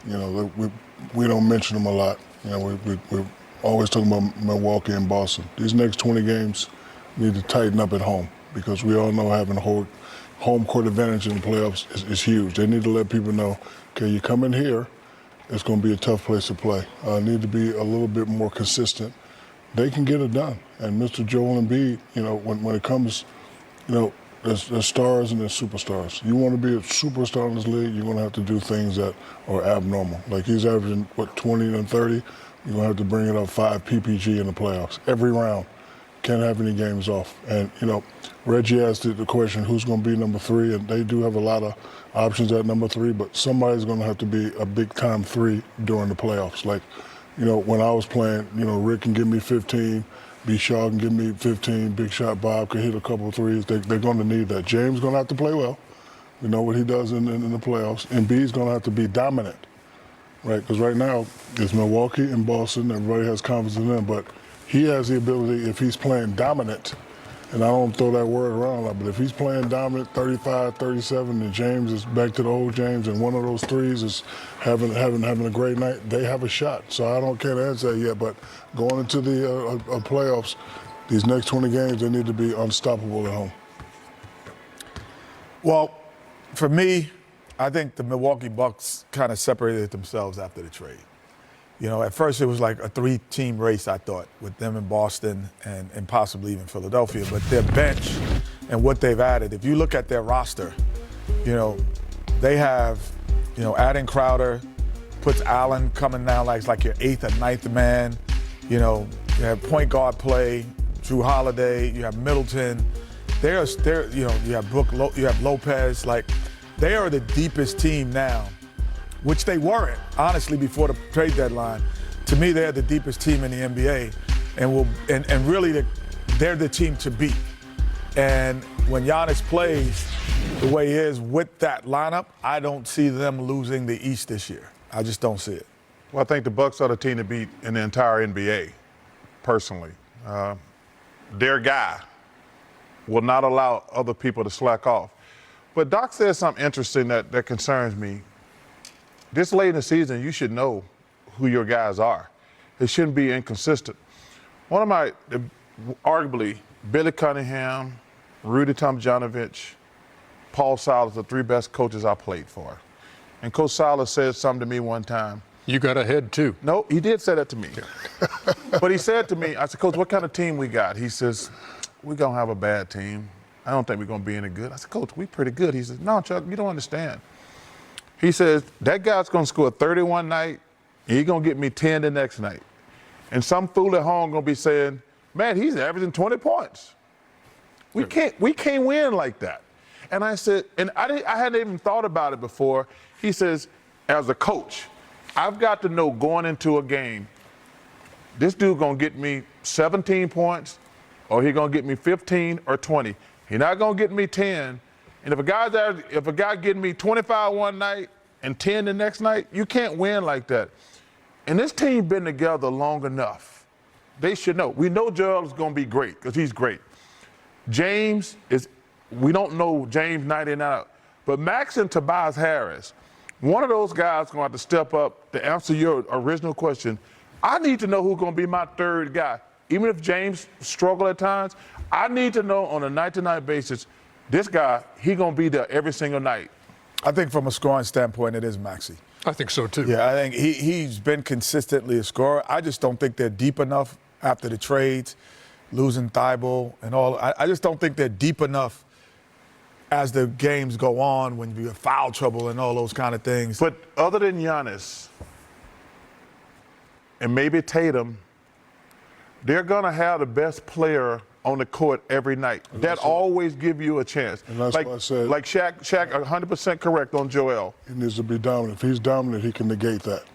You know, we don't mention them a lot. You know, we're always talking about Milwaukee and Boston. These next 20 games need to tighten up at home because we all know having home court advantage in the playoffs is huge. They need to let people know, okay, you come in here, it's going to be a tough place to play. Need to be a little bit more consistent. They can get it done. And Mr. Joel Embiid, you know, when it comes, you know, there's stars and there's superstars. You want to be a superstar in this league, you're going to have to do things that are abnormal. Like he's averaging, 20 and 30? You're going to have to bring it up 5 PPG in the playoffs every round. Can't have any games off. And, you know, Reggie asked the question, who's going to be number 3? And they do have a lot of options at number 3, but somebody's going to have to be a big-time 3 during the playoffs. Like, you know, when I was playing, you know, Rick can give me 15, B. Shaw can give me 15, Big Shot Bob could hit a couple of threes. They're going to need that. James going to have to play well. We know what he does in the playoffs. And B's going to have to be dominant, right? Because right now it's Milwaukee and Boston. Everybody has confidence in them, but he has the ability, if he's playing dominant, and I don't throw that word around a lot, but if he's playing dominant 35, 37, and James is back to the old James, and one of those threes is having a great night, they have a shot. So I can't answer that yet, but going into the playoffs, these next 20 games, they need to be unstoppable at home. Well, for me, I think the Milwaukee Bucks kind of separated themselves after the trade. You know, at first it was like a 3-team race, I thought, with them in Boston and possibly even Philadelphia. But their bench and what they've added, if you look at their roster, you know, they have, you know, adding Crowder, puts Allen coming now like your 8th or 9th man. You know, you have point guard play, Drew Holiday, you have Middleton. They're you know, you have Lopez. Like, they are the deepest team now, which they weren't, honestly, before the trade deadline. To me, they're the deepest team in the NBA, and really they're the team to beat. And when Giannis plays the way he is with that lineup, I don't see them losing the East this year. I just don't see it. Well, I think the Bucks are the team to beat in the entire NBA, personally. Their guy will not allow other people to slack off. But Doc says something interesting that concerns me. This late in the season, you should know who your guys are. It shouldn't be inconsistent. One of my, arguably, Billy Cunningham, Rudy Tomjanovich, Paul Silas, the 3 best coaches I played for. And Coach Silas said something to me one time. You got ahead, too. No, he did say that to me. But he said to me, I said, Coach, what kind of team we got? He says, we're going to have a bad team. I don't think we're going to be any good. I said, Coach, we pretty good. He says, no, Chuck, you don't understand. He says, that guy's going to score 31 night, and he's going to get me 10 the next night. And some fool at home going to be saying, man, he's averaging 20 points. We can't win like that. And I said, and I hadn't even thought about it before. He says, as a coach, I've got to know going into a game, this dude going to get me 17 points, or he going to get me 15 or 20. He's not going to get me 10. And if a guy getting me 25 one night and 10 the next night, you can't win like that. And this team been together long enough. They should know. We know Joel is going to be great because he's great. James is, we don't know James 99, but Max and Tobias Harris, one of those guys going to have to step up to answer your original question. I need to know who's going to be my 3rd guy. Even if James struggle at times, I need to know on a night-to-night basis, this guy, he going to be there every single night. I think from a scoring standpoint, it is Maxey. I think so, too. Yeah, I think he's been consistently a scorer. I just don't think they're deep enough after the trades, losing Thibault and all. I just don't think they're deep enough as the games go on when you have foul trouble and all those kind of things. But other than Giannis and maybe Tatum, they're going to have the best player on the court every night. That always give you a chance. And that's like, why I said, like Shaq 100% correct on Joel. He needs to be dominant. If he's dominant, he can negate that.